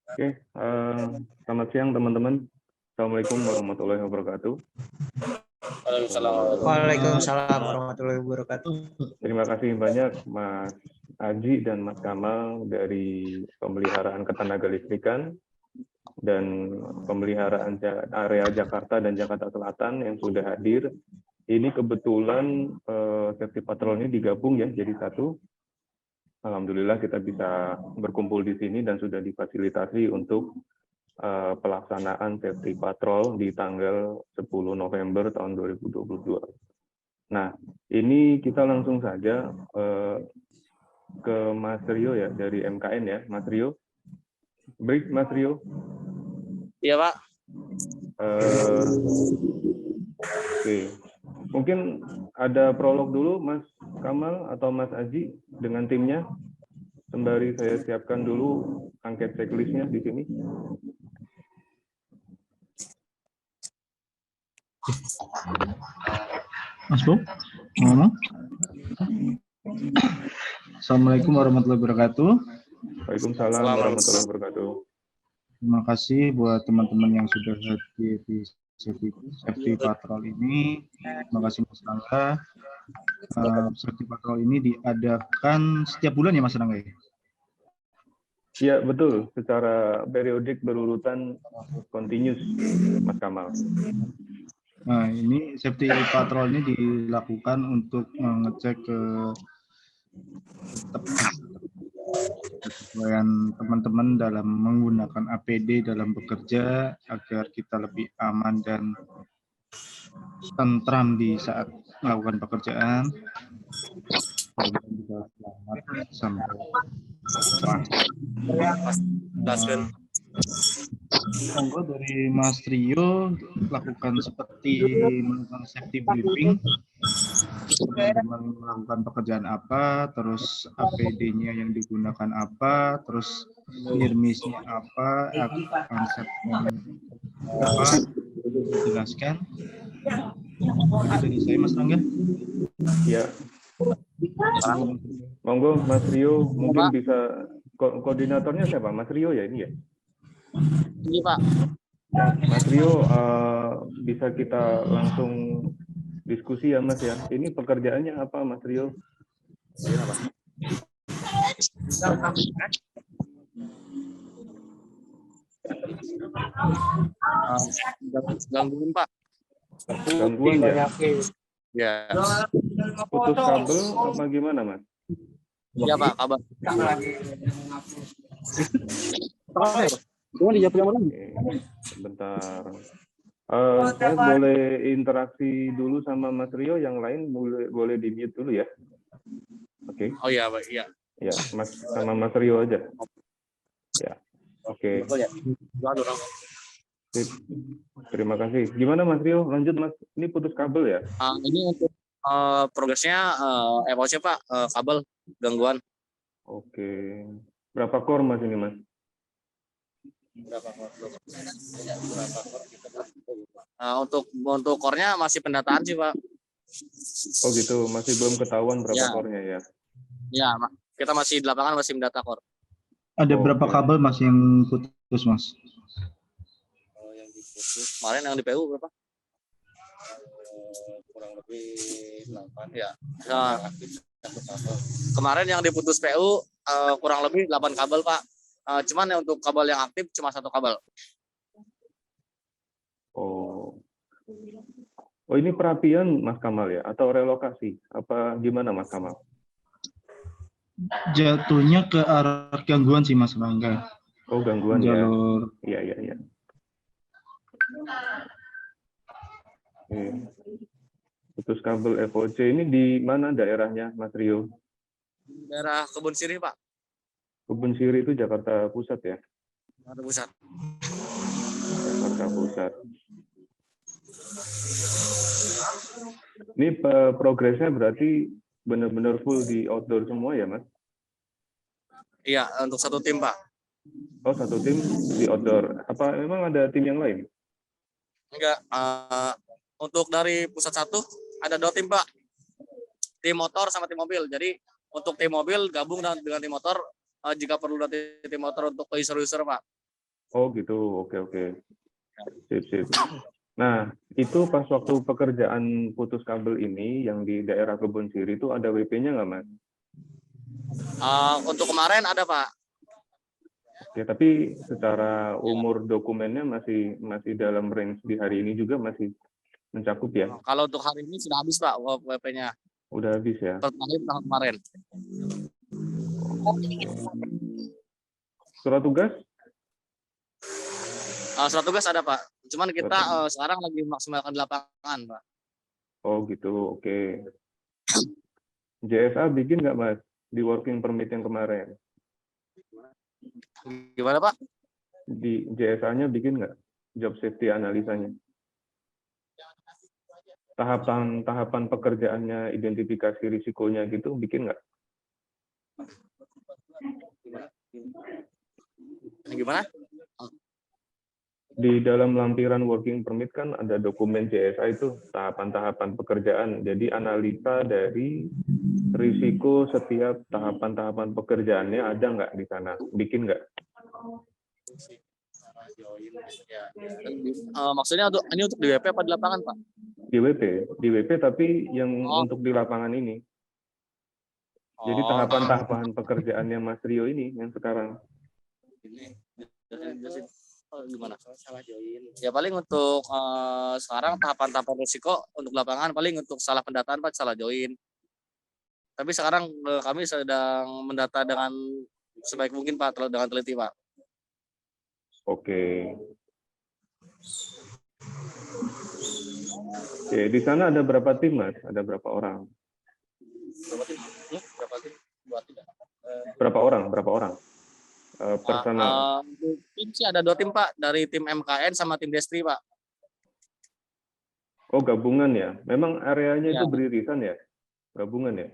Oke, selamat siang teman-teman. Assalamualaikum warahmatullahi wabarakatuh. Waalaikumsalam warahmatullahi wabarakatuh. Terima kasih banyak Mas Aji dan Mas Kamal dari pemeliharaan ketenaga listrikan dan pemeliharaan area Jakarta dan Jakarta Selatan yang sudah hadir. Ini kebetulan safety patrol ini digabung ya jadi satu. Alhamdulillah kita bisa berkumpul di sini dan sudah difasilitasi untuk pelaksanaan safety patrol di tanggal 10 November tahun 2022. Nah, ini kita langsung saja ke Mas Rio ya dari MKN ya, Mas Rio. Break Mas Rio. Iya Pak. Oke, mungkin ada prolog dulu Mas Kamal atau Mas Aji dengan timnya. Sembari saya siapkan dulu angket checklistnya di sini. Mas Bob, ngomong. Assalamualaikum warahmatullahi wabarakatuh. Waalaikumsalam warahmatullahi wabarakatuh. Terima kasih buat teman-teman yang sudah hadir di safety patrol ini. Terima kasih Mas Rangga. Safety patrol ini diadakan setiap bulan ya Mas Rangga? Ya betul, secara periodik berurutan continuous Mas Kamal. Nah, ini safety patrol ini dilakukan untuk mengecek ke kesesuaian teman-teman dalam menggunakan APD dalam bekerja agar kita lebih aman dan tentram di saat melakukan pekerjaan. Bisa selamat sampai monggo dari Mas Rio lakukan seperti melakukan safety briefing, teman-teman melakukan pekerjaan apa, terus APD-nya yang digunakan apa, terus nirmisnya apa, konsepnya apa, dijelaskan. Itu dari saya Mas Rangga. Ya. Monggo Mas Rio mungkin bisa koordinatornya siapa? Mas Rio ya ini ya? Iya Pak. Ya, Mas Rio bisa kita langsung diskusi ya Mas ya. Ini pekerjaannya apa Mas Rio? Gangguan Pak. Gangguan ya? Ya. Putus kabel apa gimana Mas? Iya Pak, kabar. Oke, sebentar. Saya boleh interaksi dulu sama Mas Rio, yang lain boleh di mute dulu ya. Oke. Oh iya Pak, iya. Ya, Mas sama Mas Rio aja. Ya. Oke. Sip. Terima kasih. Gimana Mas Rio? Lanjut Mas. Ini putus kabel ya? Ini untuk progresnya evaluasi Pak, kabel gangguan. Oke. Berapa core Mas ini Mas? Untuk core-nya masih pendataan sih Pak. Oh gitu, masih belum ketahuan berapa Ya. core-nya ya? Ya, kita masih di lapangan masih mendata core. Ada berapa kabel Mas yang putus Mas? Yang diputus kemarin yang di PU berapa? Kurang lebih 8 ya. Nah, kemarin yang diputus PU kurang lebih 8 kabel Pak. Cuman untuk kabel yang aktif cuma 1 kabel. Oh. Oh ini perapian Mas Kamal ya? Atau relokasi? Apa gimana Mas Kamal? Jatuhnya ke arah gangguan sih Mas Rangga. Oh gangguan jalur. Ya? Iya. Oke. Putus kabel FOC ini di mana daerahnya Mas Rio? Daerah Kebun Sirih Pak. Kebun Sirih itu Jakarta Pusat ya? Jakarta Pusat. Jakarta Pusat. Ini progresnya berarti benar-benar full di outdoor semua ya Mas? Iya, untuk satu tim Pak. Oh satu tim di outdoor. Apa memang ada tim yang lain? Enggak. Untuk dari pusat 1 ada 2 tim Pak. Tim motor sama tim mobil. Jadi untuk tim mobil gabung dengan tim motor jika perlu nanti tim motor untuk ke user-user Pak. Oh gitu, oke oke. Sip sip. Nah, itu pas waktu pekerjaan putus kabel ini yang di daerah Kebun Siri itu ada WP-nya nggak, Mas? Untuk kemarin ada Pak. Ya, tapi secara umur dokumennya masih dalam range di hari ini juga masih mencakup ya? Kalau untuk hari ini sudah habis Pak WP-nya. Udah habis ya? Terakhir tahun kemarin. Surat tugas? Surat tugas ada Pak. Cuman kita sekarang lagi maksimalkan di lapangan Pak. Oh gitu, oke. JSA bikin nggak Mas di working permit yang kemarin? Gimana Pak? Di JSA-nya bikin nggak job safety analisanya? Tahapan pekerjaannya, identifikasi risikonya gitu, bikin nggak? Gimana? Di dalam lampiran working permit kan ada dokumen JSA itu, tahapan-tahapan pekerjaan. Jadi analisa dari risiko setiap tahapan-tahapan pekerjaannya ada nggak di sana? Bikin nggak? Maksudnya ini untuk di WP apa di lapangan Pak? Di WP tapi yang untuk di lapangan ini. Jadi tahapan-tahapan pekerjaannya Mas Rio ini yang sekarang. Gimana? Ya paling untuk sekarang tahapan-tahapan risiko untuk lapangan paling untuk salah pendataan Pak, salah join. Tapi sekarang kami sedang mendata dengan sebaik mungkin Pak, dengan teliti Pak. Oke. Oke, di sana ada berapa tim Mas? Ada berapa orang? Berapa orang? Personal. Tim sih ada 2 tim Pak, dari tim MKN sama tim Destri Pak. Oh gabungan ya? Memang areanya Ya. itu beririsan ya? Gabungan ya?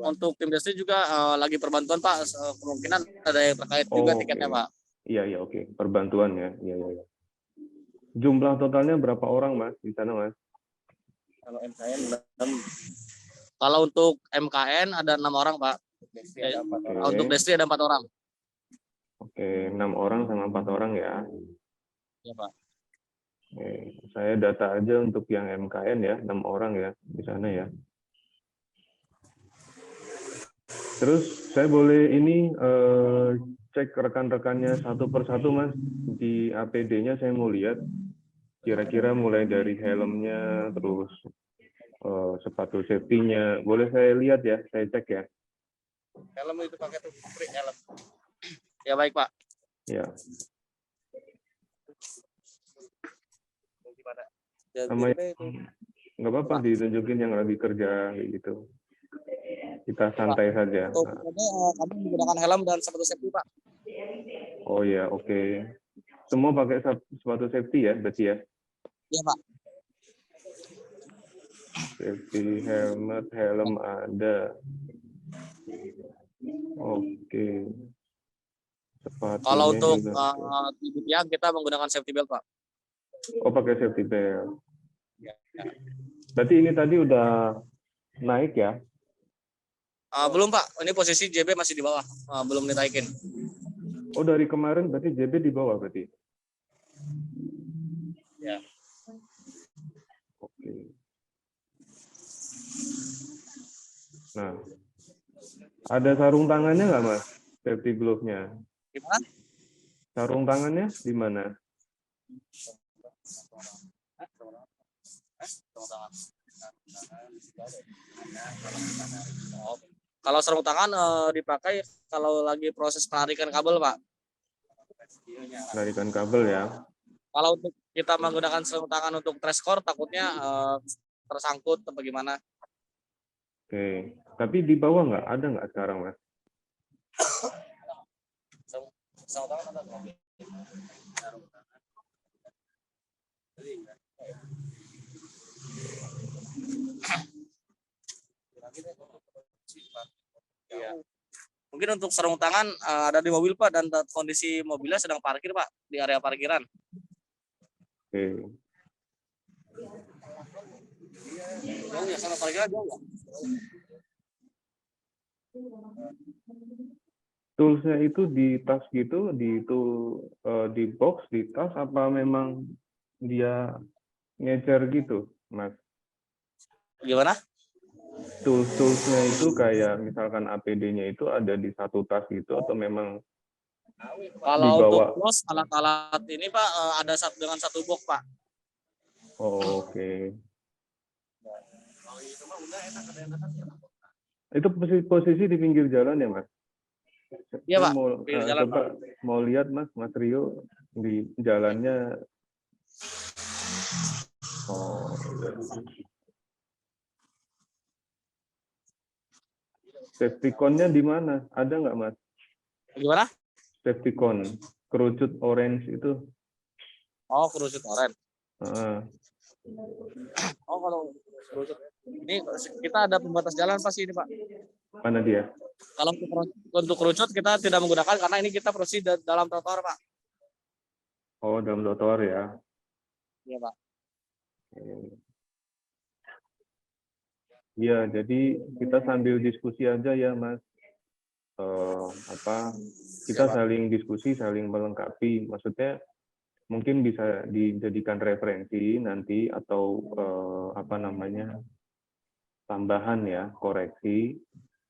Untuk tim Destri juga lagi perbantuan Pak, kemungkinan ada yang terkait juga tiketnya Pak. Iya oke. Perbantuan ya. Iya. Jumlah totalnya berapa orang Mas di sana Mas? Kalau MKN kalau untuk MKN ada 6 orang Pak. Untuk Destri ada 4 orang. Oke, 6 orang sama 4 orang ya. Iya Pak. Oke, saya data aja untuk yang MKN ya, 6 orang ya di sana ya. Terus saya boleh ini cek rekan-rekannya satu persatu Mas. Di APD-nya saya mau lihat kira-kira mulai dari helmnya, terus sepatu safety-nya. Boleh saya lihat ya, saya cek ya. Helm itu pakai tuh helm. Ya baik Pak. Ya. Ya, Sama nggak apa-apa ditunjukin yang lagi kerja gitu. Kita santai saja. Untuk kami menggunakan helm dan sepatu safety Pak. Oh ya, oke. Semua pakai sepatu safety ya, berarti ya? Iya Pak. Safety helmet, helm ada. Oke. Sepatunya Kalau untuk juga. di tiang kita menggunakan safety belt Pak. Oh, pakai safety belt. Berarti ini tadi udah naik ya? Belum Pak, ini posisi JB masih di bawah, belum ditaikin. Oh, dari kemarin berarti JB di bawah berarti? Ya. Oke. Nah, ada sarung tangannya nggak Mas? Safety glove-nya? Gimana? Sarung tangannya di mana? Kalau sarung tangan dipakai kalau lagi proses penarikan kabel Pak. Penarikan kabel ya? Kalau untuk kita menggunakan sarung tangan untuk trash core takutnya tersangkut atau bagaimana? Oke, tapi di bawah nggak ada nggak sekarang Mas? Sarung tangan ada nggak? Ya. Mungkin untuk sarung tangan ada di mobil Pak, dan kondisi mobilnya sedang parkir Pak di area parkiran. Oke. Jauh ya, sama parkiran jauh ya? Toolsnya itu di tas gitu, di box, di tas, apa memang dia ngecer gitu, Mas? Gimana? Toolsnya itu kayak misalkan APD-nya itu ada di satu tas gitu, atau memang Kalau untuk dibawa? close alat-alat ini Pak ada dengan satu box Pak. Oh, oke. Itu posisi di pinggir jalan ya, Mas? Iya Saya Pak, mau pinggir jalan Pak. coba mau lihat Mas Rio di jalannya. Oh, iya. Safety cone-nya di mana? Ada nggak, Mas? Gimana? Safety cone, kerucut orange itu. Oh, kerucut oren. Heeh. Oh, kalau kerucut ini kita ada pembatas jalan pasti ini Pak. Mana dia? Kalau untuk kerucut kita tidak menggunakan karena ini kita produksi dalam trotoar Pak. Oh, dalam trotoar ya. Iya Pak. Iya, jadi kita sambil diskusi aja ya, Mas. Kita saling diskusi, saling melengkapi. Maksudnya mungkin bisa dijadikan referensi nanti atau tambahan ya, koreksi.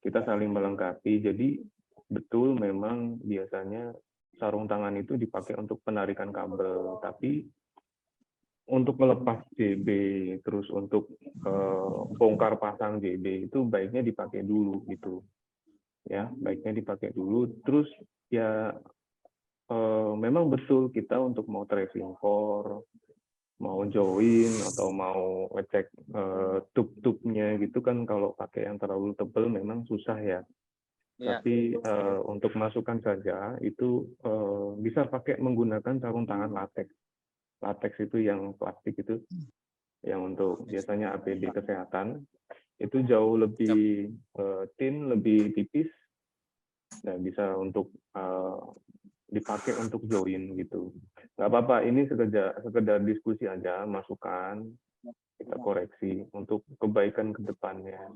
Kita saling melengkapi. Jadi betul memang biasanya sarung tangan itu dipakai untuk penarikan kabel, tapi untuk melepas JB, terus untuk bongkar pasang JB itu baiknya dipakai dulu gitu, ya, baiknya dipakai dulu. Terus ya memang betul kita untuk mau tracing core, mau join atau mau ngecek tub-tubnya gitu kan, kalau pakai yang terlalu tebal memang susah ya. Iya. Tapi untuk masukan saja itu bisa pakai menggunakan sarung tangan latex. Latex itu yang plastik itu, yang untuk biasanya APD kesehatan, itu jauh lebih thin, lebih tipis, dan bisa untuk dipakai untuk join gitu. Nggak apa-apa, ini sekedar diskusi aja, masukan, kita koreksi untuk kebaikan ke depannya.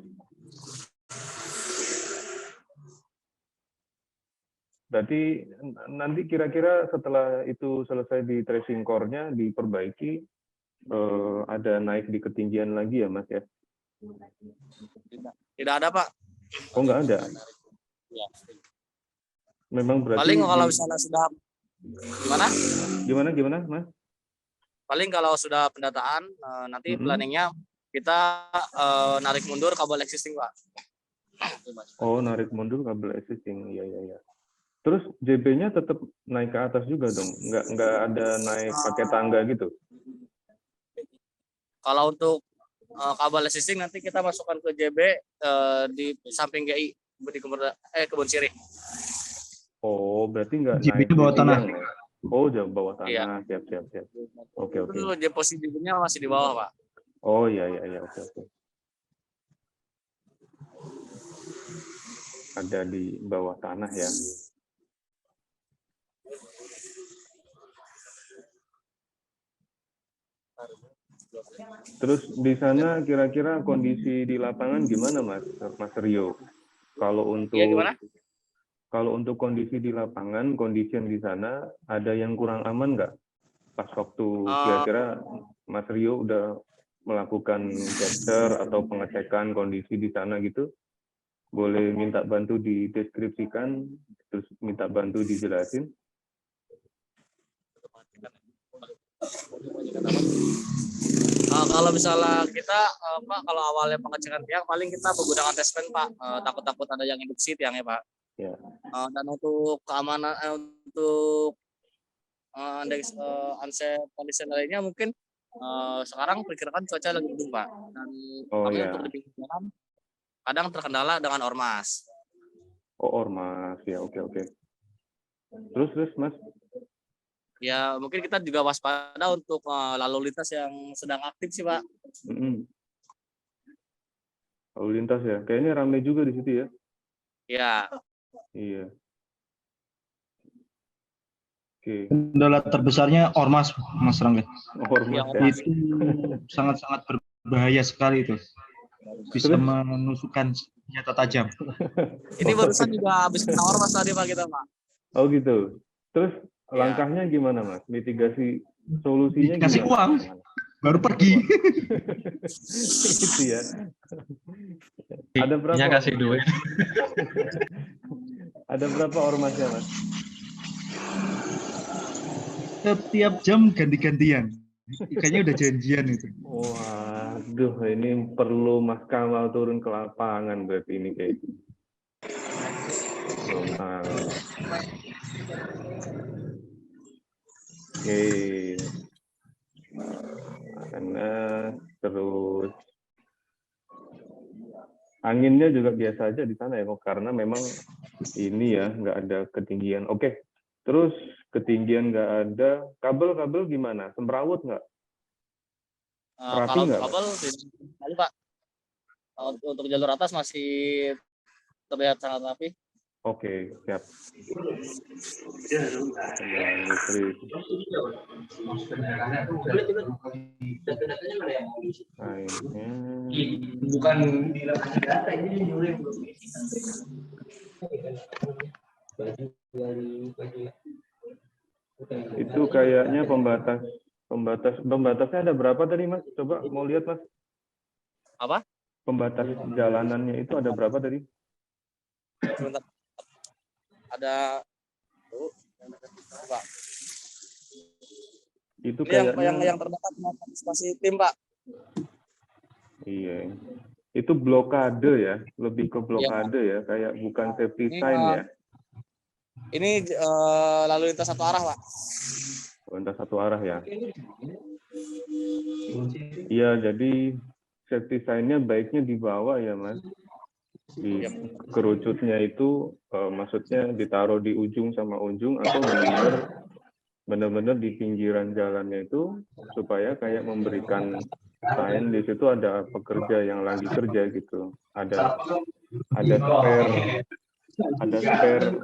Berarti nanti kira-kira setelah itu selesai di tracing core-nya, diperbaiki, ada naik di ketinggian lagi ya, Mas ya? Tidak ada Pak. Oh, nggak ada? Ya. Memang berarti... Paling kalau misalnya sudah Gimana, Mas? Paling kalau sudah pendataan, nanti planningnya kita narik mundur kabel existing Pak. Oh, narik mundur kabel existing, iya. Terus JB-nya tetap naik ke atas juga dong? Nggak ada naik pakai tangga gitu? Kalau untuk kabel existing nanti kita masukkan ke JB di samping GI di Kebun Sirih. Oh, berarti nggak JB naik di bawah tanah. ya? Oh, jauh bawah tanah. Iya. Siap. Oke. Itu posisi JB-nya masih di bawah Pak. Oh, iya, oke. Ada di bawah tanah ya. Terus di sana kira-kira kondisi di lapangan gimana, Mas Rio? Kalau untuk kondisi di lapangan, kondisi yang di sana ada yang kurang aman nggak? Pas waktu kira-kira Mas Rio udah melakukan capture atau pengecekan kondisi di sana gitu, boleh minta bantu dideskripsikan, terus minta bantu dijelasin. Kalau misalnya kita Pak, kalau awalnya pengecekan tiang paling kita menggunakan testman Pak, takut ada yang induksi tiangnya Pak. Ya. Dan untuk keamanan untuk unsafe condition lainnya mungkin sekarang perkirakan cuaca lagi mendung Pak, dan kami untuk di pinggir jalan kadang terkendala dengan ormas. Oh, ormas ya, oke. Terus Mas? Ya mungkin kita juga waspada untuk lalu lintas yang sedang aktif sih Pak. Lalu lintas ya, kayaknya ramai juga di situ ya? Ya. Iya. Oke. Kendala terbesarnya ormas, Mas Rangga. Ormas ya. Itu sangat-sangat berbahaya sekali itu. Bisa menusukkan senjata tajam. Ini barusan juga habis kena ormas tadi Pak kita Pak. Oh gitu. Terus Ya. langkahnya gimana Mas? Mitigasi solusinya Dikasih gimana? uang. Baru pergi. Itu ya. Ada berapa? Dia kasih duit. Ada berapa ormasnya Mas? Setiap jam ganti-gantian. Kayaknya udah janjian itu. Waduh, ini perlu Mas Kamal turun ke lapangan berarti ini kayak. Belum tahu. Oke. Karena terus anginnya juga biasa aja di sana ya kok, karena memang ini ya nggak ada ketinggian. Oke. Terus ketinggian nggak ada, kabel-kabel gimana? Semrawut nggak? Rapi Kalau nggak, kabel tadi Pak, untuk jalur atas masih terlihat sangat rapi. Oke, siap. Ya, listrik. Lainnya. Bukan di lapangan data ini nyuling. Itu kayaknya pembatasnya ada berapa tadi Mas? Coba mau lihat Mas. Apa? Pembatas jalanannya itu ada berapa tadi? Sebentar. Ada Pak. Itu Ini kayaknya yang terdekat masih tim Pak. iya. Itu blokade ya, lebih ke blokade ya, kayak bukan safety Ini, sign ya. Ini lalu lintas satu arah Pak. Lintas satu arah ya. Iya, jadi safety sign-nya baiknya di bawah ya Mas. Di kerucutnya itu maksudnya ditaruh di ujung sama ujung atau benar-benar di pinggiran jalannya itu supaya kayak memberikan sign di situ ada pekerja yang lagi kerja gitu. Ada spare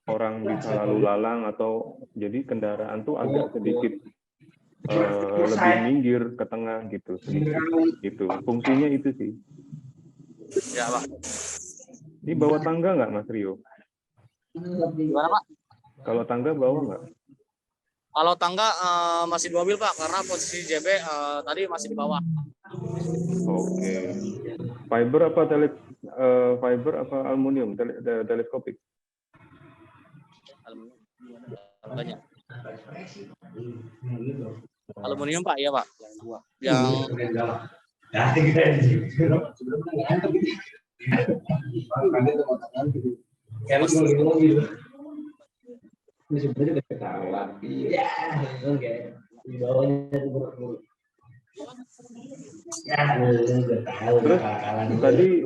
orang bisa lalu lalang atau jadi kendaraan tuh agak sedikit lebih minggir ke tengah gitu sedikit gitu. Fungsinya itu sih. Ya Pak. Ini bawa tangga nggak Mas Rio? Gimana Pak? Kalau tangga bawa nggak? Kalau tangga masih di mobil Pak, karena posisi JB tadi masih di bawah. Oke. Fiber apa aluminium? Teleskopik? Harganya. Aluminium Pak, iya Pak. Yang Terus tadi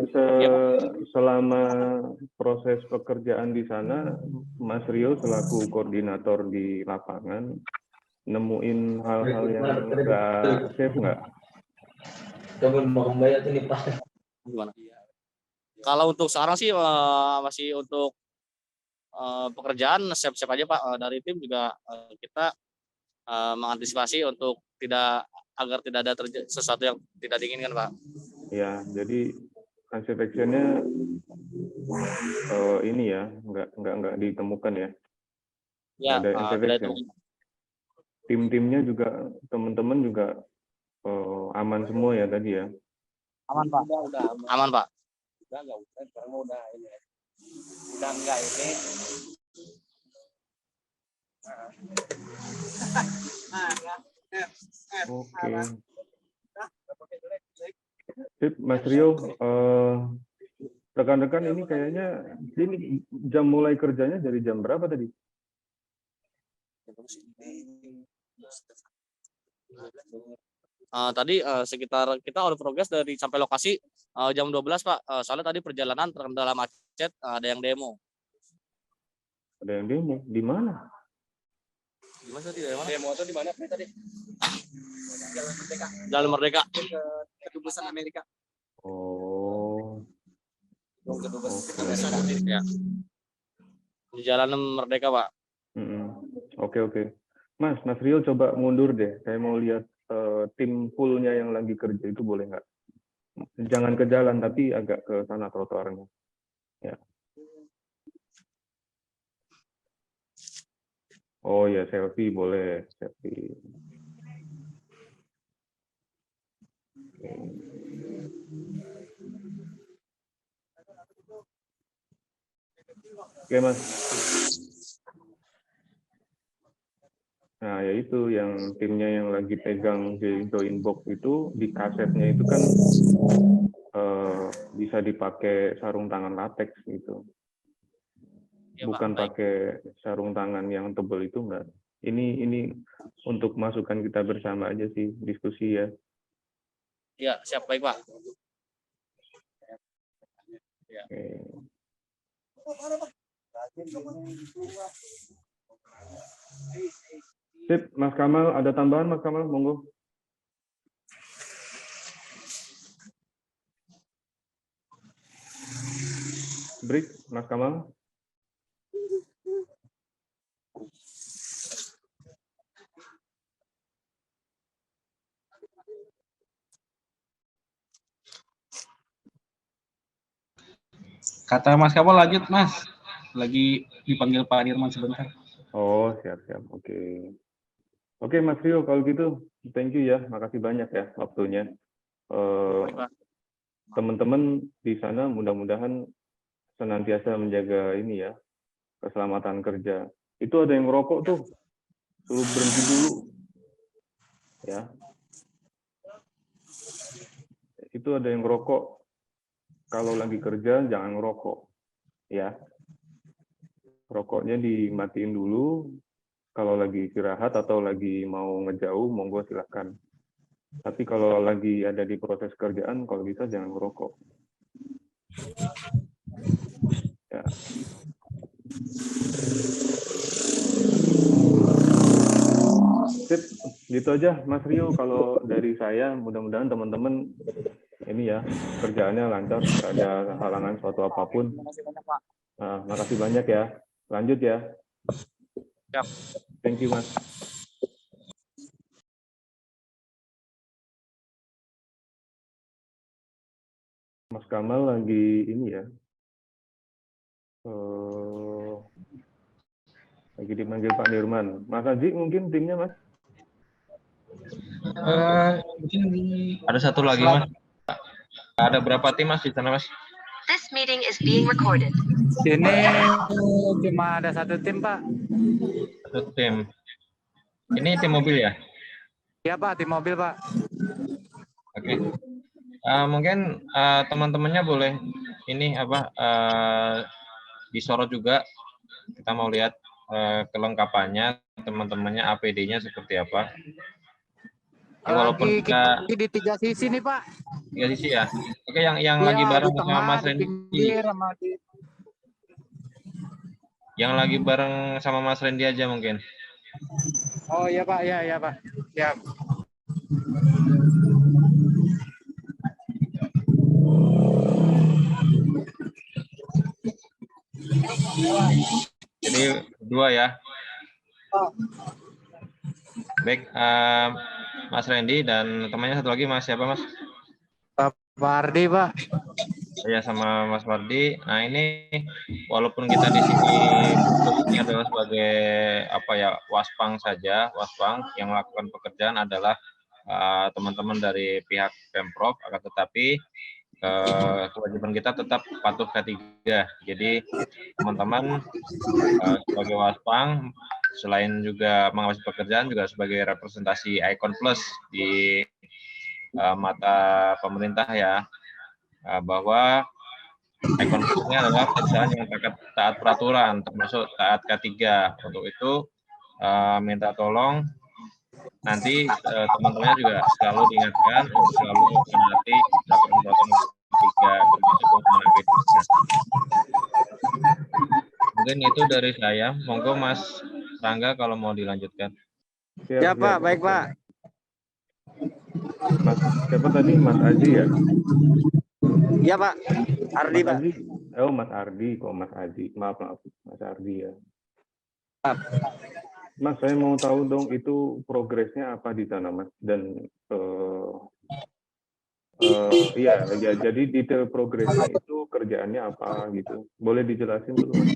selama proses pekerjaan di sana, Mas Rio selaku koordinator di lapangan nemuin hal-hal yang nggak safe nggak? gimana? Kalau untuk sekarang sih masih untuk pekerjaan siap-siap aja Pak. Dari tim juga kita mengantisipasi untuk agar tidak ada sesuatu yang tidak diinginkan Pak. Ya, jadi hasil actionnya ini ya nggak ditemukan ya. Ya, Ada tidak action. Tim-timnya juga teman-teman juga aman semua ya tadi ya. aman Pak. Aman Pak. Udah enggak ini. Oke. Sip, Mas Rio, rekan-rekan ini kayaknya ini jam mulai kerjanya dari jam berapa tadi? Tadi sekitar kita udah progres dari sampai lokasi jam 12 Pak. Soalnya tadi perjalanan terkendala macet, ada yang demo. Ada yang demo di mana? Gimana tadi? Demo itu di mana tadi? Jalan Merdeka. Jalan Merdeka. Kedubusan Amerika. Oh. Kedubusan Ya. Di Jalan Merdeka Pak. Oke. Mas Rio coba mundur deh. Saya mau lihat tim fullnya yang lagi kerja itu boleh nggak? Jangan ke jalan, tapi agak ke sana trotoarnya. Ya. Oh ya, selfie boleh, selfie. Oke, Mas. Nah, yaitu yang timnya yang lagi pegang di join box itu, di kasetnya itu kan bisa dipakai sarung tangan latex gitu. Ya, Pak. Bukan Baik. pakai sarung tangan yang tebal itu enggak. Ini untuk masukan kita bersama aja sih, diskusi ya. Ya, siap. Baik, Pak. Ya. Oke. Sip, Mas Kamal, ada tambahan Mas Kamal, monggo. Break, Mas Kamal. Kata Mas Kamal lanjut Mas, lagi dipanggil Pak Dirman sebentar. Oh, siap-siap, oke. Oke, Mas Rio, kalau gitu, thank you ya, makasih banyak ya waktunya. Baik, Pak. Teman-teman di sana mudah-mudahan senantiasa menjaga ini ya, keselamatan kerja. Itu ada yang ngerokok tuh, suruh berhenti dulu. Ya. Itu ada yang ngerokok. Kalau lagi kerja jangan ngerokok. Ya. Rokoknya dimatiin dulu. Kalau lagi istirahat atau lagi mau ngejauh, monggo silahkan. Tapi kalau lagi ada di proses kerjaan, kalau bisa jangan ngerokok. Ya. Sip, gitu aja Mas Rio. Kalau dari saya, mudah-mudahan teman-teman ini ya, kerjaannya lancar, tidak ada halangan suatu apapun. Terima kasih banyak, Pak. Nah, makasih banyak ya. Lanjut ya. Siap. Thank you, Mas. Mas Kamal lagi ini ya. Lagi dipanggil Pak Dirman. Mas Haji mungkin timnya, Mas? Mungkin ada satu lagi Mas. Ada berapa tim Mas di sana Mas? This meeting is being recorded. Ini cuma ada satu tim, Pak. Satu tim. Ini tim mobil ya? Iya, Pak, tim mobil, Pak. Oke. Mungkin teman-temannya boleh ini apa disorot juga. Kita mau lihat kelengkapannya, teman-temannya APD-nya seperti apa. Walaupun kita di 3 sisi nih, Pak. 3 sisi ya. Oke, yang Ya, lagi bareng di sama tengah, Mas di Randy. pinggir, sama di... Yang lagi bareng sama Mas Randy aja mungkin. Oh iya, Pak, ya, Pak. Ya. Jadi dua ya. Baik, Mas Randy dan temannya satu lagi Mas siapa Mas? Pak Ardi, Pak. Ya sama Mas Fardi. Nah ini walaupun kita di sini ini adalah sebagai apa ya waspang saja, waspang yang melakukan pekerjaan adalah teman-teman dari pihak Pemprov, akan tetapi kewajiban kita tetap patuh K3. Jadi teman-teman sebagai waspang selain juga mengawasi pekerjaan juga sebagai representasi Icon Plus di mata pemerintah ya. Bahwa Icon Plus ini adalah perusahaan yang taat peraturan, termasuk taat K3. Untuk itu, minta tolong nanti teman-temannya juga selalu diingatkan untuk selalu menaati peraturan-peraturan K3, termasuk penggunaan APD-nya. Mungkin itu dari saya. Monggo Mas Rangga kalau mau dilanjutkan. Ya, Pak, baik, Pak. Mas, siapa tadi? Mas Aji ya? Iya, Pak. Ardi, Mas Pak. Aji. Oh, Mas Ardi. Kok Mas Aji? Maaf. Mas Ardi ya. Mas, saya mau tahu dong itu progresnya apa di sana, Mas? Dan Iya, ya, jadi detail progresnya itu kerjaannya apa gitu. Boleh dijelasin dulu, Mas?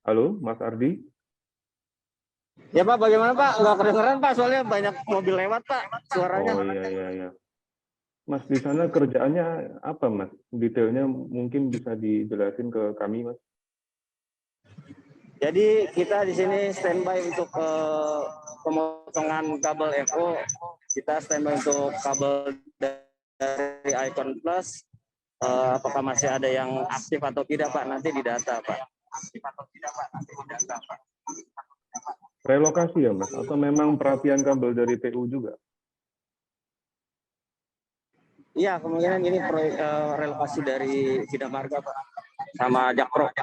Halo, Mas Ardi? Ya Pak, bagaimana Pak? Nggak kedengeran Pak, soalnya banyak mobil lewat Pak, suaranya. Oh iya. Mas, di sana kerjaannya apa, Mas? Detailnya mungkin bisa dijelasin ke kami, Mas. Jadi kita di sini standby untuk pemotongan kabel FO, kita standby untuk kabel dari Icon Plus. Apakah masih ada yang aktif atau tidak Pak? Nanti didata Pak. Relokasi ya, Mas? Atau memang perapian kabel dari PU juga? Iya, kemungkinan ini proyek relokasi dari Bina Marga Pak, sama Jakpro.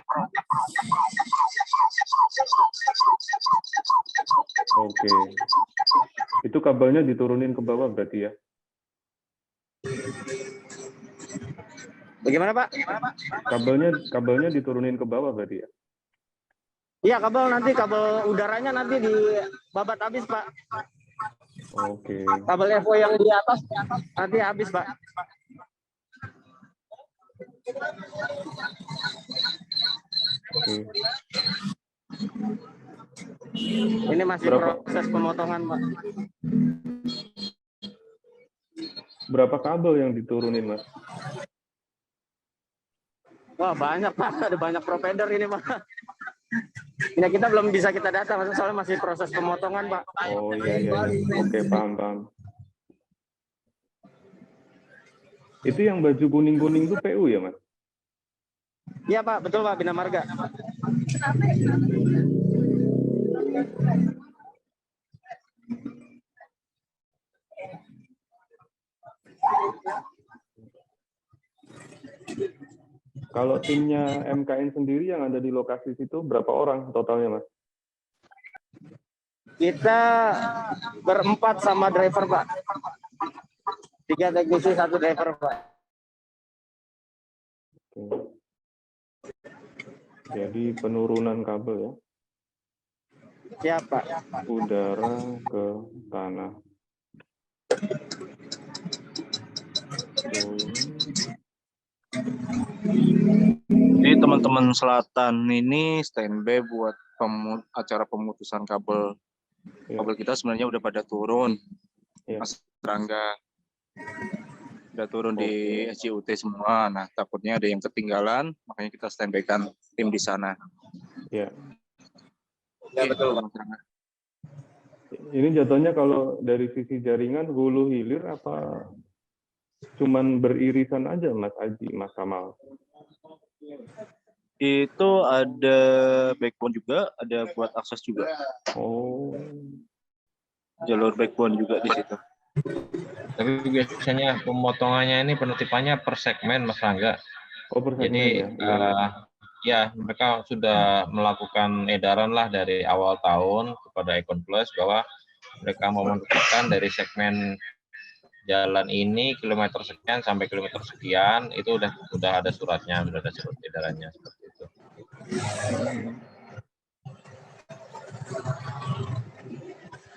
Oke. Itu kabelnya diturunin ke bawah berarti ya? Bagaimana Pak? Kabelnya diturunin ke bawah berarti ya? Iya, kabel udaranya nanti dibabat habis Pak. Oke. Kabel FO yang di atas nanti habis Pak. Oke. Ini masih proses pemotongan Pak. Berapa kabel yang diturunin, Mas? Wah banyak Pak, ada banyak provider ini Pak. Ya kita belum bisa kita data, soalnya masih proses pemotongan Pak. Oh iya. Oke, paham. Itu yang baju kuning-kuning itu PU ya, Mas? Iya Pak, betul Pak, Bina Marga. Kalau timnya MKN sendiri yang ada di lokasi situ berapa orang totalnya, Mas? Kita berempat sama driver Pak. 3 teknisi, 1 driver Pak. Oke. Jadi penurunan kabel ya? Siap Pak. Udara ke tanah. Jadi teman-teman selatan ini standby buat acara pemutusan kabel. Ya. Kabel kita sebenarnya udah pada turun. Ya. Mas Rangga udah turun di SJUT semua. Nah, takutnya ada yang ketinggalan, makanya kita standby-kan tim di sana. Ya. Ya betul Pak. Ini jatuhnya kalau dari sisi jaringan hulu hilir apa cuman beririsan aja, Mas Aji, Mas Kamal? Itu ada backbone juga, ada buat akses juga. Oh. Jalur backbone juga di situ. Tapi biasanya pemotongannya ini penutupannya per segmen, Mas Rangga. Oh, per segmen. Jadi ya mereka sudah melakukan edaran lah dari awal tahun kepada Icon Plus bahwa mereka mau menentukan dari segmen jalan ini kilometer sekian sampai kilometer sekian, itu udah ada suratnya, sudah ada surat edarannya seperti itu.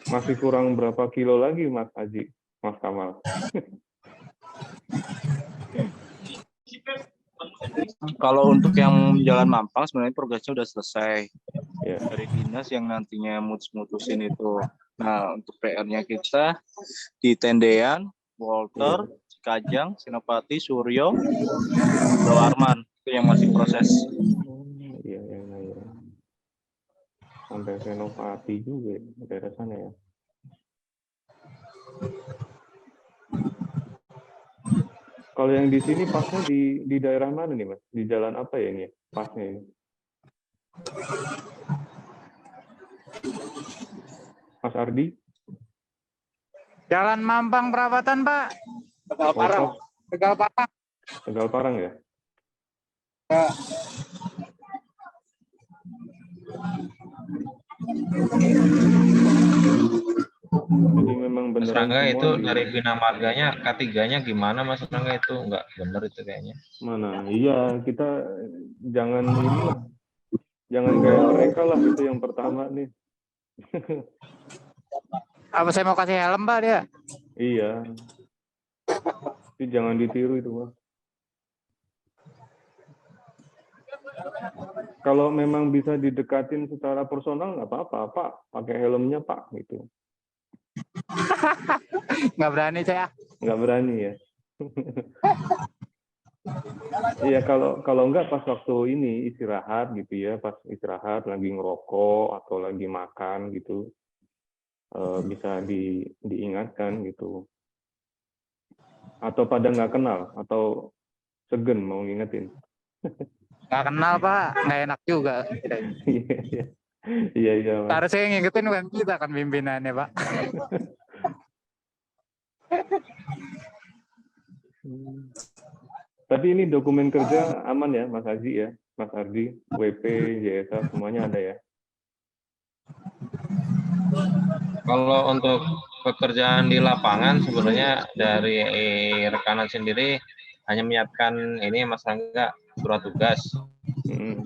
Masih kurang berapa kilo lagi, Mas Aji, Mas Kamal? Kalau untuk yang Jalan Mampang sebenarnya progresnya udah selesai. Ya. Dari dinas yang nantinya mutusin itu. Nah, untuk PR-nya kita di Tendean, Walter, Cikajang, Senopati, Suryo, Arman, itu yang masih proses. Iya. Sampai Senopati juga daerah sana ya. Kalau yang di sini pasnya di daerah mana nih, Mas? Di jalan apa ya ini? Pasnya ini. Mas Ardi? Jalan Mampang Perapatan, Pak. Tegal Parang. Tegal Parang. Tegal Parang ya? Ya. Jadi memang Mas beneran Rangga itu semua dari Bina Marganya K3-nya gimana Mas Rangga, itu nggak bener itu kayaknya. mana? Iya, kita jangan inilah, jangan kayak mereka lah, itu yang pertama nih. Apa saya mau kasih helm, Pak, dia? Iya. Tapi jangan ditiru itu, Mas. Kalau memang bisa didekatin secara personal nggak apa-apa, Pak. Pakai helmnya, Pak, gitu. Nggak berani saya. Nggak berani ya. Iya, kalau nggak pas waktu ini istirahat gitu ya, pas istirahat lagi ngerokok atau lagi makan gitu, bisa diingatkan gitu. Atau pada nggak kenal, atau segen mau ngingetin. Nggak kenal, Pak. Nggak enak juga. Iya, iya, Mas. Harusnya yang ngingetin bukan kita kan pimpinannya, Pak. Tapi ini dokumen kerja aman ya, Mas Haji ya, Mas Ardi, WP, JSA semuanya ada ya. Kalau untuk pekerjaan di lapangan sebenarnya dari rekanan sendiri hanya menyiapkan ini Mas Rangga, surat tugas.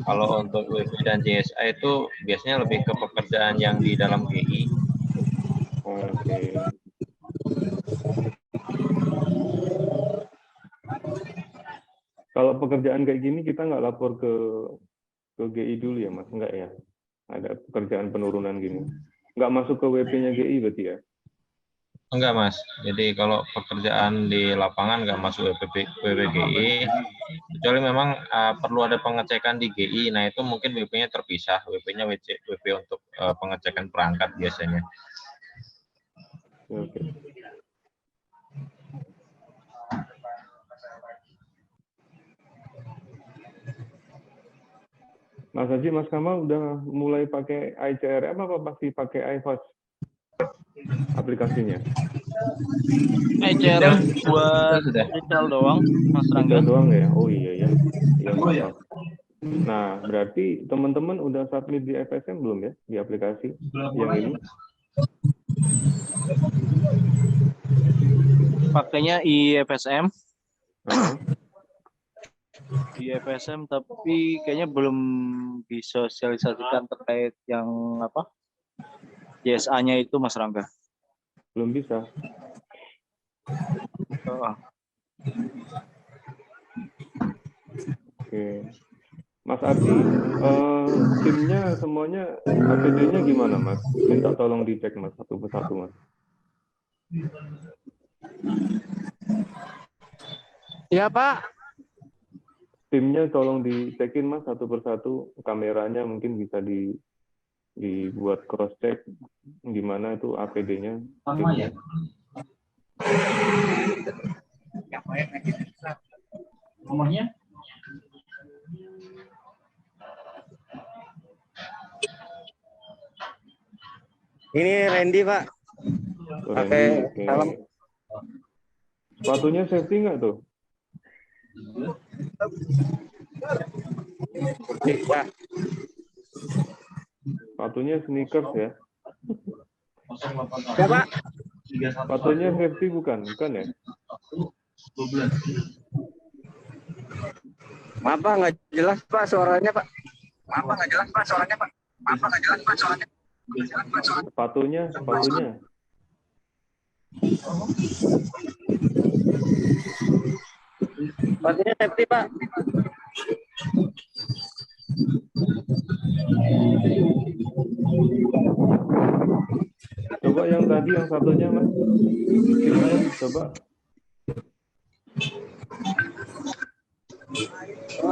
Kalau untuk WP dan JSA itu biasanya lebih ke pekerjaan yang di dalam GI. Oke. Kalau pekerjaan kayak gini kita nggak lapor ke GI dulu ya, Mas? Enggak ya? Ada pekerjaan penurunan gini. Nggak masuk ke WP-nya GI berarti ya? Enggak, Mas. Jadi kalau pekerjaan di lapangan nggak masuk WPGI, kecuali memang perlu ada pengecekan di GI. Nah, itu mungkin WP-nya terpisah. WP-nya WP untuk pengecekan perangkat biasanya. Oke. Mas Haji, Mas Kamal udah mulai pakai iCRM apa pasti pakai iFast aplikasinya? iCRM buat retail doang, Mas Rangga. Retail doang ya? Oh iya ya. Iya, mantap. Nah, berarti teman-teman udah submit di FSM belum ya? Di aplikasi yang ini? Pakainya IFSM. IFSM, tapi kayaknya belum disosialisasikan terkait yang apa? JSA-nya itu, Mas Rangga. Belum bisa. Oke. Mas Ardi, timnya semuanya APD-nya gimana, Mas? Minta tolong dicek, Mas, satu persatu, Mas. Iya, Pak. Timnya tolong dicekin, Mas, satu persatu. Kameranya mungkin bisa dibuat cross-check gimana itu APD-nya. Sama ya. Nomornya? Ini Randy, Pak. Pakai helm. Sepatunya safety nggak tuh? Ya. Sepatunya sneakers ya? Ya, Pak. Sepatunya safety bukan ya? Maaf, Pak, nggak jelas, Pak, suaranya, Pak. Sepatunya. Sepatunya safety, Pak. Coba yang tadi, yang satunya, Mas. Coba.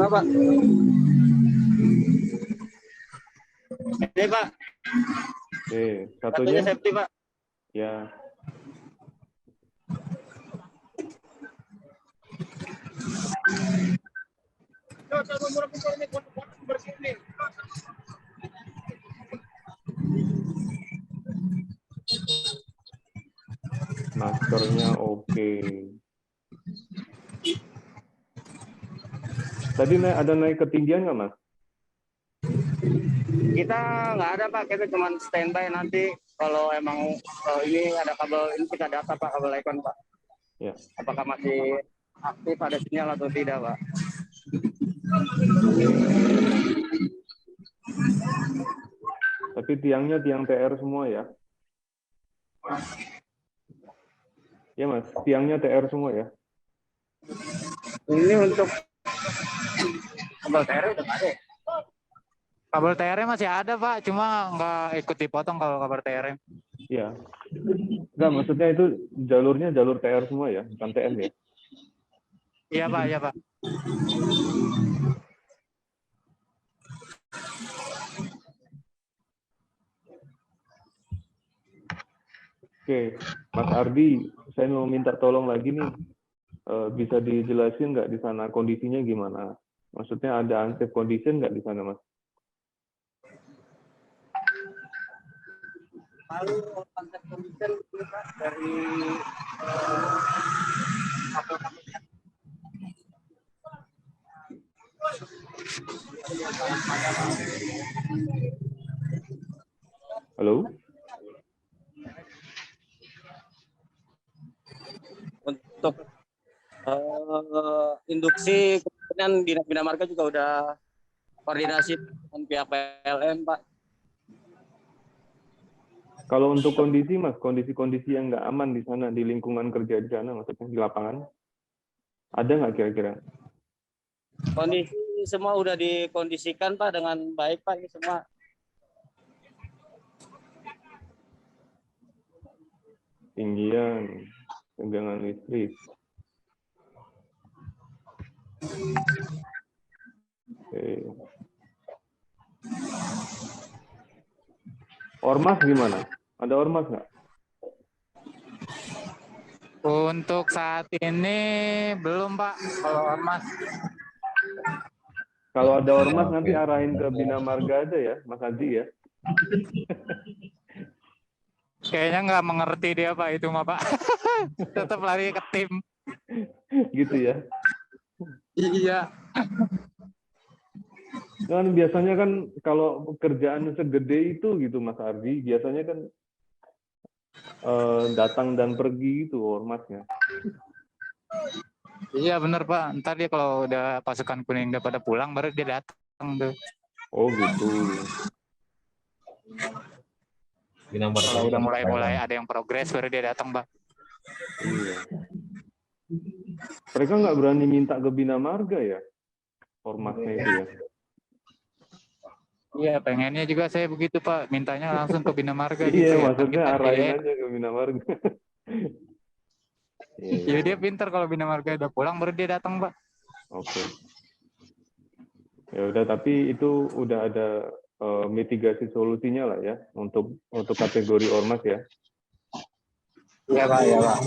Pak. Ini, Pak. Oke, satunya safety, Pak. Ya. Maskernya oke. Tadi ada naik ketinggian nggak, Mas? Kita nggak ada, Pak. Kita cuma standby nanti kalau emang ini ada kabel ini kita data Pak, kabel Icon Pak. Ya. Apakah masih aktif ada sinyal atau tidak Pak? Tapi tiangnya tiang TR semua ya? Ya Mas, tiangnya TR semua ya? Ini untuk kabel TR udah nggak ada. Kabel TR masih ada Pak, cuma nggak ikut dipotong kalau kabel TR. Iya. Enggak, maksudnya itu jalurnya jalur TR semua ya, bukan TM ya? Iya Pak, iya Pak. Oke, Mas Ardi, saya mau minta tolong lagi nih, bisa dijelasin nggak di sana kondisinya gimana? Maksudnya ada unsafe condition nggak di sana, Mas? Lalu konsep condition dari Halo? Untuk induksi kemudian Dinas Bina Marga juga udah koordinasi dengan pihak PLN Pak. Kalau untuk kondisi, Mas, kondisi-kondisi yang nggak aman di sana, di lingkungan kerja di sana, maksudnya di lapangan, ada nggak kira-kira? Kondisi semua udah dikondisikan Pak dengan baik Pak, ini semua. Tinggian, tegangan listrik. Oke. Ormas gimana? Ada ormas nggak? untuk saat ini belum Pak, kalau ormas. Kalau ada ormas nanti arahin ke Bina Marga aja ya, Mas Haji ya. Kayaknya nggak mengerti dia Pak itu mah Pak. Tetap lari ke tim. Gitu ya. Iya. Kan biasanya kan kalau pekerjaan segede itu gitu Mas Ardi, biasanya kan datang dan pergi itu ormasnya. Iya benar Pak. Ntar dia kalau udah pasukan kuning udah pada pulang baru dia datang tuh. Oh gitu. Kalau udah mulai ada yang progres baru dia datang Pak. Iya. Mereka nggak berani minta ke Bina Marga ya, ormasnya itu ya. Iya pengennya juga saya begitu Pak. Mintanya langsung ke Bina Marga gitu Iya, ya. maksudnya Kita arahin kayak- aja ke Bina Marga. Ya dia pintar kalau Bina Marga udah pulang baru dia datang Pak. Oke. Ya udah, tapi itu udah ada mitigasi solusinya lah ya untuk kategori ormas ya. Iya Pak, iya Pak.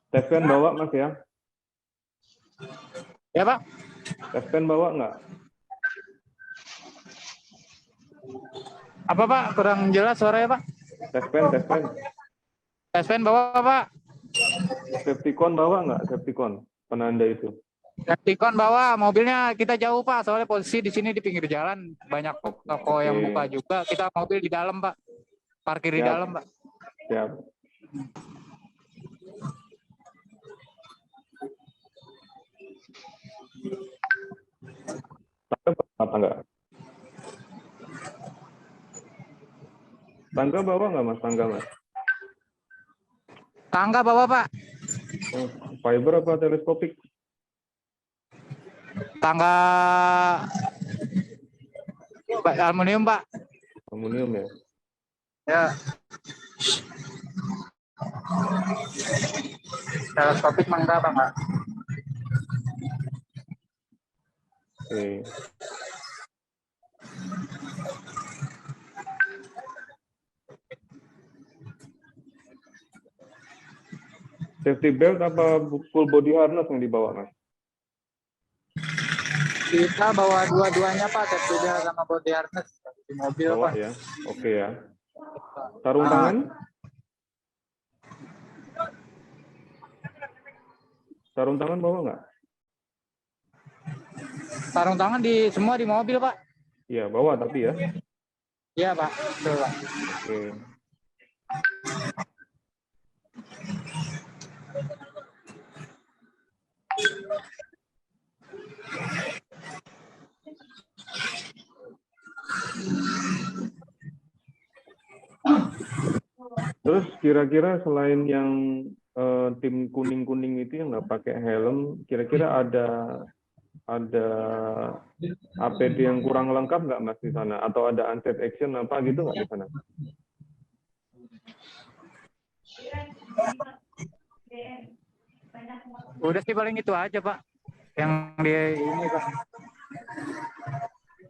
Tespen bawa Mas ya? Ya Pak. Tespen bawa nggak? Apa Pak? Kurang jelas suaranya Pak. Tespen. Tespen bawa Pak. Septicon bawa nggak? Septicon penanda itu. Septicon bawa, mobilnya kita jauh Pak. Soalnya posisi di sini di pinggir jalan banyak toko yang buka juga. Kita mobil di dalam Pak. Parkir di Siap. dalam Pak. Siap. Tangga Tangga bawa nggak Mas? Tangga Mas? Tangga bawa Pak. Fiber apa teleskopik? Tangga aluminium Pak. Aluminium ya. Ya. Teleskopik mangga apa enggak? Oke. Safety belt apa full body harness yang dibawa Mas? Kita bawa dua-duanya Pak, safety belt sama body harness di mobil Bawa Pak. ya. Oke ya. Sarung tangan? Sarung tangan bawa nggak? Sarung tangan semua di mobil Pak. Iya, bawa tapi ya. Iya Pak, betul Pak. Oke. Terus kira-kira selain yang tim kuning-kuning itu yang nggak pakai helm, kira-kira ada APD yang kurang lengkap nggak Mas di sana? Atau ada unsafe action apa gitu nggak di sana? Udah sih paling itu aja Pak. Yang di ini Pak.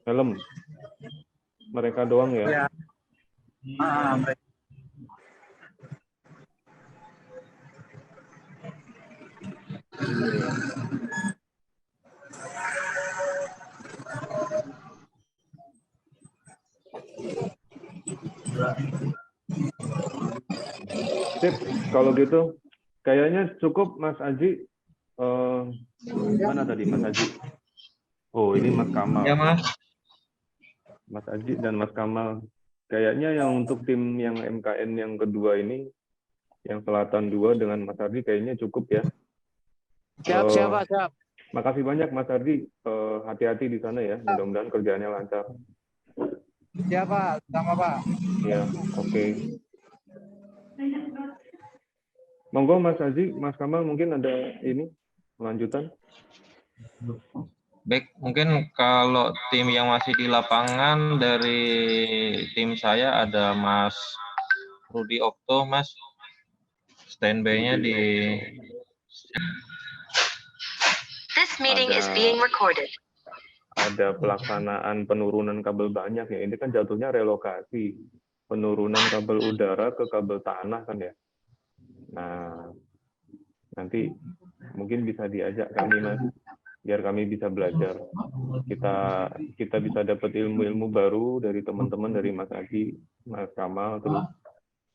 Helm. Mereka doang ya? Iya. Mereka. Sip, kalau gitu kayaknya cukup Mas Aji. Mana tadi Mas Aji? Oh, ini Mas Kamal. Ya, Mas. Mas Aji dan Mas Kamal. Kayaknya yang untuk tim yang MKN yang kedua ini, yang Selatan 2 dengan Mas Ardi kayaknya cukup ya. Siap, siap. Makasih banyak Mas Ardi. Hati-hati di sana ya. Mudah-mudahan kerjaannya lancar. Siap Pak, sama Pak. Ya, oke. Monggo Mas Aji, Mas Kamal mungkin ada ini lanjutan. Baik, mungkin kalau tim yang masih di lapangan dari tim saya ada Mas Rudi Okto, Mas. Standby-nya di... This meeting is being recorded. Ada pelaksanaan penurunan kabel banyak ya. Ini kan jatuhnya relokasi. Penurunan kabel udara ke kabel tanah kan ya. Nah, nanti mungkin bisa diajak kami Mas, biar kami bisa belajar. Kita bisa dapat ilmu-ilmu baru dari teman-teman, dari Mas Aji, Mas Kamal, terus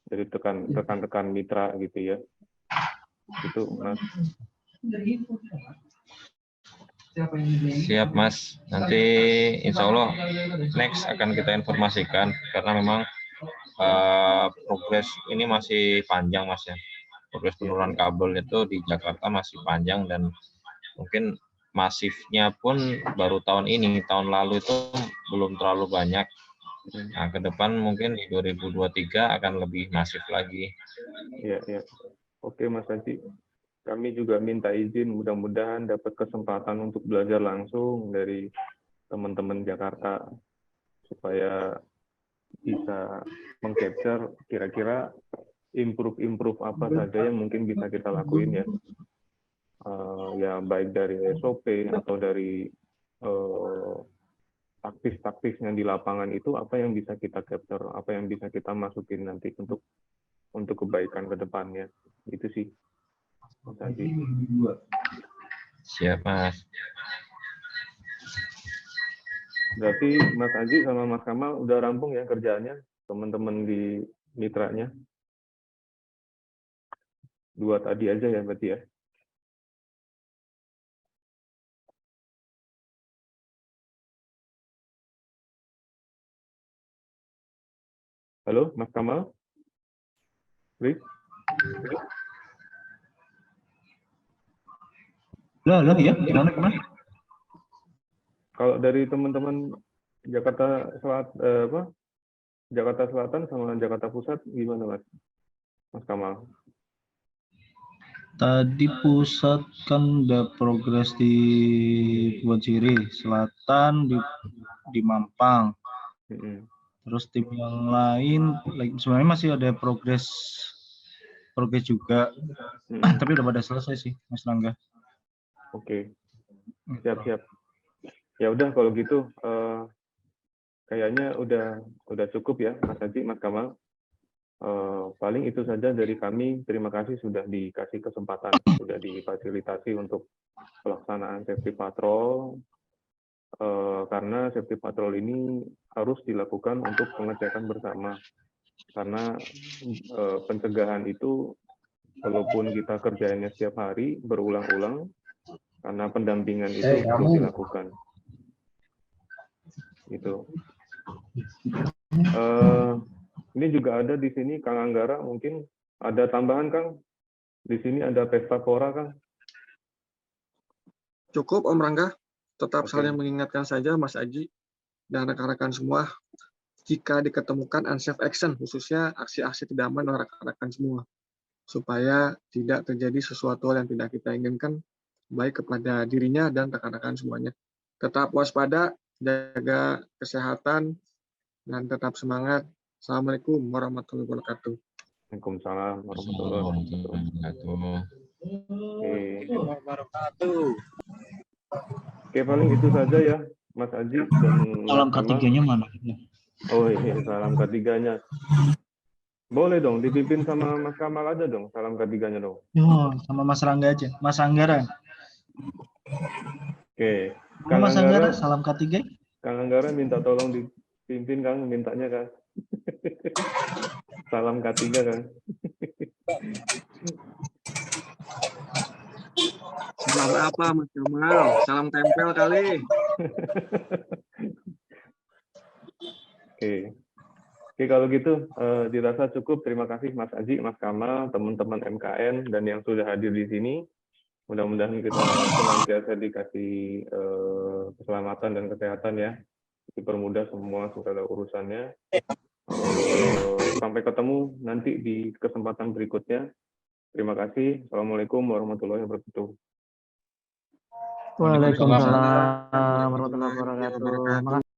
dari rekan-rekan mitra gitu ya. Itu Mas. Siap Mas, nanti insya Allah next akan kita informasikan karena memang progres ini masih panjang Mas ya. Progres penurunan kabel itu di Jakarta masih panjang dan mungkin masifnya pun baru tahun ini, tahun lalu itu belum terlalu banyak. Nah, ke depan mungkin di 2023 akan lebih masif lagi. Iya, iya. Oke Mas Aji. Kami juga minta izin, mudah-mudahan dapat kesempatan untuk belajar langsung dari teman-teman Jakarta supaya bisa meng-capture kira-kira improve apa saja yang mungkin bisa kita lakuin ya. Ya baik dari SOP atau dari taktis-taktisnya di lapangan itu apa yang bisa kita capture, apa yang bisa kita masukin nanti untuk kebaikan ke depannya. Itu sih. Mas Aji. Siap Mas. Berarti Mas Aji sama Mas Kamal udah rampung ya kerjaannya, teman-teman di mitranya. 2 tadi aja ya berarti ya. Halo, Mas Kamal? Rick? Halo, ya, gimana? Kalau dari teman-teman Jakarta Jakarta Selatan sama Jakarta Pusat gimana Mas? Mas Kamal? Tadi pusat kan udah progres di Kebon Sirih, selatan di Mampang. Terus tim yang lain sebenarnya masih ada progres juga. Tapi udah pada selesai sih, Mas Rangga. Oke. Siap. Ya udah kalau gitu kayaknya udah cukup ya Mas Haji, Mas Kamal. Paling itu saja dari kami. Terima kasih sudah dikasih kesempatan, sudah difasilitasi untuk pelaksanaan safety patrol. Karena safety patrol ini harus dilakukan untuk pengecekan bersama. Karena pencegahan itu walaupun kita kerjainnya setiap hari berulang-ulang, karena pendampingan itu perlu dilakukan. Itu. Ini juga ada di sini Kang Anggara, mungkin ada tambahan Kang. Di sini ada pesta pora Kang. Cukup Om Rangga, tetap Oke. saling mengingatkan saja Mas Aji dan rekan-rekan semua jika diketemukan unsafe action, khususnya aksi-aksi tidak aman oleh rekan-rekan semua, supaya tidak terjadi sesuatu yang tidak kita inginkan, baik kepada dirinya dan rekan-rekan semuanya. Tetap waspada, jaga kesehatan, dan tetap semangat. Assalamualaikum warahmatullahi wabarakatuh. Waalaikumsalam warahmatullahi wabarakatuh. Oke, paling itu saja ya Mas Aji dan Salam Mas Kamal. ketiganya mana? Oh iya, salam ketiganya. Boleh dong, dipimpin sama Mas Kamal aja dong, salam ketiganya dong. Oh, sama Mas Rangga aja. Mas Anggara. Oke, Halo Mas Anggara, salam ketiga. Kang Anggara minta tolong dipimpin Kang, mintanya Kang. Salam K3 Kang. Salam apa Mas Kamal? Salam tempel kali. Oke, kalau gitu dirasa cukup. Terima kasih Mas Aji, Mas Kamal, teman-teman MKN dan yang sudah hadir di sini. Mudah-mudahan kita senantiasa dikasih keselamatan dan kesehatan ya. Dipermudah semua segala urusannya. Sampai ketemu nanti di kesempatan berikutnya. Terima kasih. Assalamualaikum warahmatullahi wabarakatuh. Waalaikumsalam warahmatullahi wabarakatuh.